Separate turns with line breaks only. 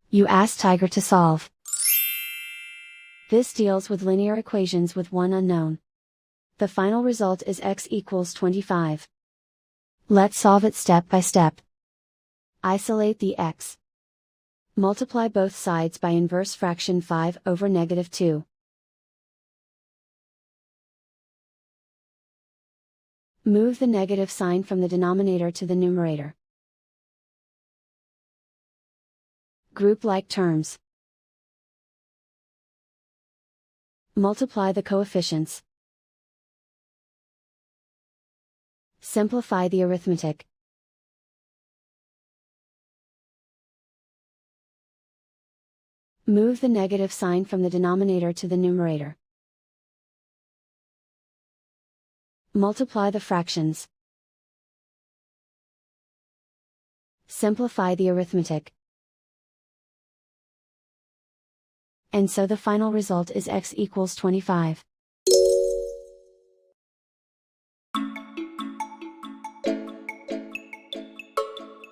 You ask Tiger to solve. This deals with linear equations with one unknown. The final result is x equals 25. Let's solve it step by step. Isolate the x. Multiply both sides by inverse fraction 5 over negative 2. Move the negative sign from the denominator to the numerator. Group like terms. Multiply the coefficients. Simplify the arithmetic. Move the negative sign from the denominator to the numerator. Multiply the fractions. Simplify the arithmetic. And so the final result is x equals 25.